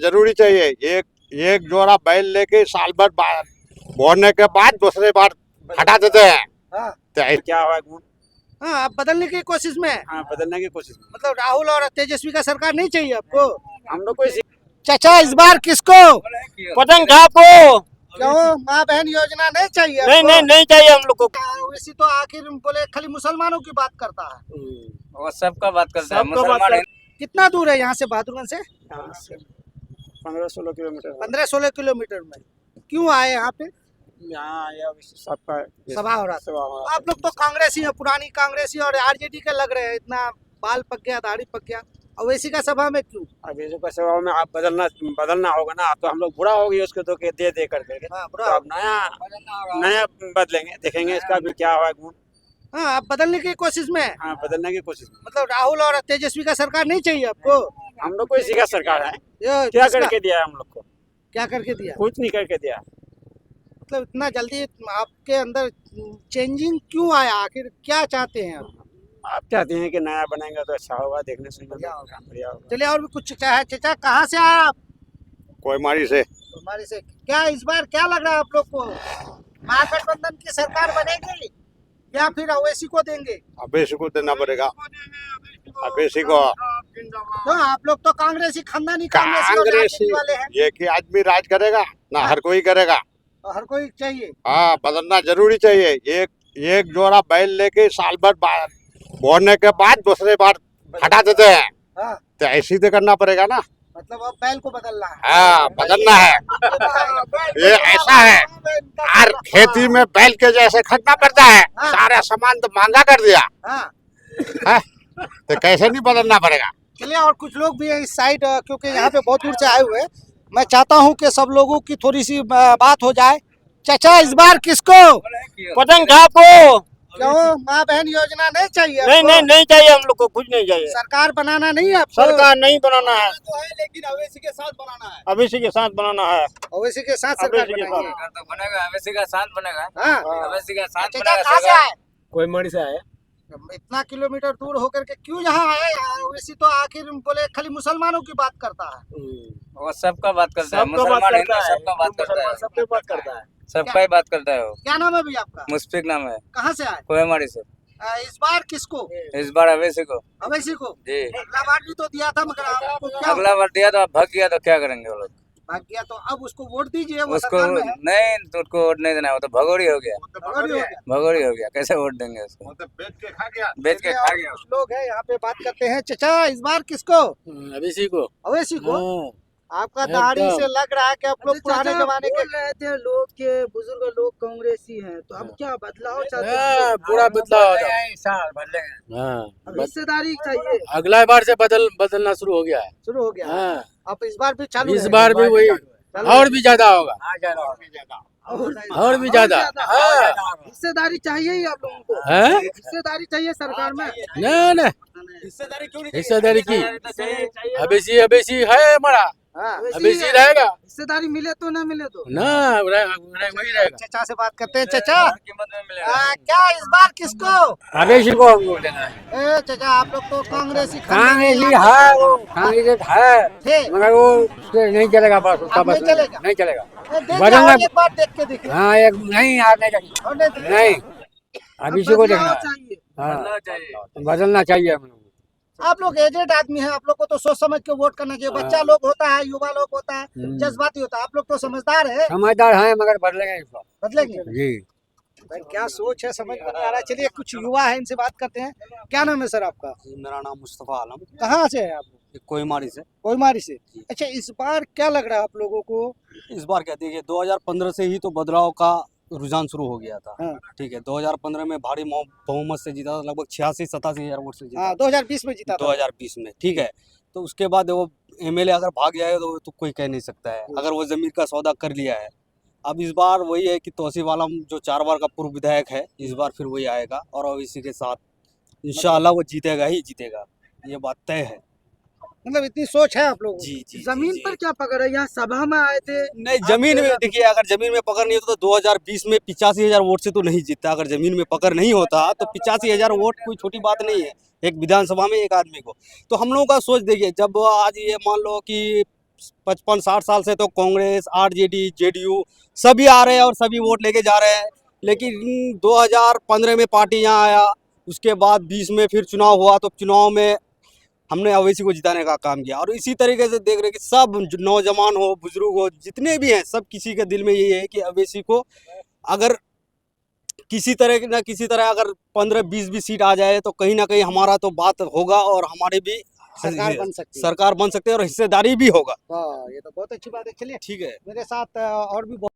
जरूरी चाहिए। एक एक जोड़ा बैल लेके साल भर बोने के बाद दूसरे बार हटा देते हैं। हाँ तो क्या हुआ गुण? हाँ, आप बदलने की कोशिश में हैं। हाँ, बदलने की कोशिश। मतलब राहुल और तेजस्वी का सरकार नहीं चाहिए आपको? हम लोग को चाचा इस बार किसको? पतंग को क्यों माँ बहन योजना नहीं चाहिए नहीं आपको? नहीं नहीं चाहिए हम लोग को। ओवैसी तो आखिर बोले खाली मुसलमानों की बात करता है। वो सबका बात करता है, सबका बात मुसलमान है। कितना दूर है यहाँ से बहादुरगंज से? 15-16 किलोमीटर 15-16 किलोमीटर में। क्यों आए यहाँ पे? यहाँ आया सबका सभा हो रहा था। आप लोग तो कांग्रेसी है, पुरानी कांग्रेसी और आरजेडी के लग रहे हैं। इतना बाल पक गया, दाढ़ी पक गया, ओवैसी का सभा में क्यों? अब ये का सेवा में आप बदलना होगा ना। तो हम लोग बुरा हो गया उसको तो के दे करके। हाँ, तो अब नया बदलेंगे, देखेंगे इसका भी क्या हुआ गुण। हाँ, आप बदलने की कोशिश में हैं। हाँ, बदलने की कोशिश। मतलब राहुल और तेजस्वी का सरकार नहीं चाहिए आपको? हम लोग को इसी का सरकार है। ये क्या किसका? करके दिया है हम लोग को? क्या करके दिया? कुछ नहीं करके दिया। मतलब इतना जल्दी आपके अंदर चेंजिंग क्यों आया? आखिर क्या चाहते हैं आप? आप चाहते हैं कि नया बनेगा तो अच्छा होगा, देखने सुनने में बढ़िया होगा। बढ़िया होगा। चलिए और भी कुछ चाहे। चाचा कहाँ से आए आप? कोईमारी से। हमारे से क्या इस बार क्या लग रहा है आप लोग को? महागठबंधन की सरकार बनेगी या फिर ओवैसी को देंगे? अवैसी को देना पड़ेगा। अवैसी को। तो आप लोग तो कांग्रेसी खानदानी कांग्रेसी और कांग्रेसी राजनीति वाले हैं। ये कि आदमी राज करेगा ना, हर कोई करेगा। तो हर कोई चाहिए। हाँ, बदलना जरूरी चाहिए। एक जोड़ा बैल लेके साल भर बोने के बाद दूसरे बार हटा देते हैं। हाँ, तो ऐसे ही तो करना पड़ेगा ना। मतलब अब बैल को बदलना है। हाँ, बदलना है। ये ऐसा है, हर खेती में बैल के जैसे खटना पड़ता है। हाँ। सारा सामान तो महंगा कर दिया हाँ, है? तो कैसे नहीं बदलना पड़ेगा? चलिए और कुछ लोग भी हैं इस साइड, क्योंकि यहाँ पे बहुत दूर से आए हुए हैं। मैं चाहता हूँ कि सब लोगों की थोड़ी सी बात हो जाए। चाचा इस बार किसको? पतंग को क्यों माँ बहन योजना नहीं चाहिए नहीं आपको? नहीं नहीं चाहिए हम लोग को, कुछ नहीं चाहिए। सरकार बनाना नहीं है आपको? सरकार नहीं बनाना है, तो है, लेकिन ओवैसी के साथ बनाना है। अवैसी के साथ बनाना है। ओवैसी के साथ सरकार ओवैसी के साथ। बनाएंगे। तो बनेगा, अवैसी का साथ बनेगा। हाँ, अवैसी का साथ चाचा कहाँ से आए? कोईमारी से आए। इतना किलोमीटर दूर होकर के क्यों यहाँ आए? ओवैसी तो आखिर बोले खाली मुसलमानों की बात करता है। वो सबका बात करता है, मुसलमान हिंदू सबका बात करता है, सबका बात करता है, सबका ही बात करता है वो। क्या नाम है भैया आपका? मुस्फिक नाम है, कहाँ से आए? कोईमारी से। इस बार किसको? इस बार अवैसी को ओवैसी को। जी। अगला बार भी तो दिया था, मगर आपको क्या अगला बार दिया तो भाग गया, तो क्या करेंगे वो लोग? भाग गया? तो अब उसको वोट दीजिए, वो उसको सरकार में है। नहीं, तो उसको वोट नहीं देना, वो तो भगोड़ी हो गया। भगोड़ी हो गया। भगोड़ी हो गया, कैसे वोट देंगे उसको? बेच के खा गया। बेच के चलिए, खा और गया। कुछ लोग हैं यहाँ पे, बात करते हैं। चाचा इस बार किसको? अवैसी को। ओवैसी को। हाँ। आपका दाढ़ी से लग रहा है कि आप लोग पुराने जमाने के। रहे थे लोग के बुजुर्ग लोग कांग्रेसी हैं, तो अब क्या बदलाव चाहते हाँ, हैं? पूरा बदलाव हाँ, अब हिस्सेदारी चाहिए। अगला बार से बदलना शुरू हो गया है। शुरू हो गया। हाँ, अब इस बार भी चालू इस है। बार भी वही और भी ज्यादा होगा, और भी ज्यादा। हाँ, हिस्सेदारी चाहिए ही आप लोगों को। हैं? हिस्सेदारी चाहिए सरकार में। नहीं नहीं, हिस्सेदारी क्यों नहीं? हिस्सेदारी की अवैसी है हमारा, हाँ, अवैसी रहेगा हिस्सेदारी मिले तो ना मिले तो। ना, वही रहेगा। चाचा से बात करते हैं। चाचा क्या इस बार किसको? अवैसी को हम लोग देना है। ए चाचा, आप लोग तो कांग्रेसी कांग्रेसी है, वो कांग्रेस है, थे। मगर वो उससे नहीं चलेगा, बस उसका अब बस नहीं चलेगा? नहीं चलेगा। देख बदलना- और एक बार देख के देखिए। हाँ, एक नहीं यार, नहीं चलेगा। और नहीं देख- नहीं, अवैसी को देखना बदलाव है। चाहिए। हाँ, बदलना चाहिए हम लोग। आप लोग एजेड आदमी हैं, आप लोग को तो सोच समझ के वोट करना चाहिए। बच्चा लोग होता है, युवा लोग होता है, जज्बाती होता है। आप लोग तो समझदार है, समझदार है, मगर बदलेगा इस बार। बदलेंगे। जी। भाई क्या सोच है, समझ में नहीं आ रहा। चलिए कुछ युवा है, इनसे बात करते हैं। क्या नाम है सर आपका? मेरा नाम मुस्तफ़ा आलम, कहाँ से है आप? कोईमारी से। कोईमारी से। अच्छा, इस बार क्या लग रहा है आप लोगों को? इस बार क्या देखिए, 2015 से ही तो बदलाव का रुझान शुरू हो गया था। हाँ। ठीक है, 2015 में भारी बहुमत से जीता था, लगभग 86-87 हज़ार वोट से जीता हाँ, 2020 में जीता था। 2020 में। ठीक है, तो उसके बाद वो एमएलए अगर भाग जाए तो कोई कह नहीं सकता है, अगर वो ज़मीन का सौदा कर लिया है। अब इस बार वही है कि तौसीफ आलम जो 4 बार का पूर्व विधायक है, इस बार फिर वही आएगा और इसी के साथ इंशाअल्लाह वो जीतेगा ही जीतेगा, ये बात तय है। मतलब इतनी सोच है आप लोगों को? जी जी। जमीन पर क्या पकड़ है? यहाँ सभा में आए थे। नहीं, जमीन में देखिए, अगर जमीन में पकड़ नहीं होता तो 2020 में 85,000 वोट से तो नहीं जीतता। अगर जमीन में पकड़ नहीं होता तो 85,000 वोट कोई छोटी बात नहीं है एक विधानसभा में एक आदमी को। तो हम लोगों का सोच देखिए, जब आज ये मान लो कि 55-60 साल से तो कांग्रेस, आरजेडी, जेडीयू सभी आ रहे हैं और सभी वोट लेके जा रहे हैं। लेकिन 2015 में पार्टी यहाँ आया, उसके बाद 20 में फिर चुनाव हुआ, तो चुनाव में हमने अवैसी को जिताने का काम किया। और इसी तरीके से देख रहे कि सब नौजवान हो, बुजुर्ग हो, जितने भी हैं, सब किसी के दिल में यही है कि अवैसी को अगर किसी तरह ना किसी तरह अगर 15-20 भी सीट आ जाए तो कहीं ना कहीं हमारा तो बात होगा और हमारी भी सरकार बन सकती है। सरकार बन सकती है और हिस्सेदारी भी होगा। वाह, ये तो बहुत अच्छी बात है। चलिए ठीक है। मेरे साथ और भी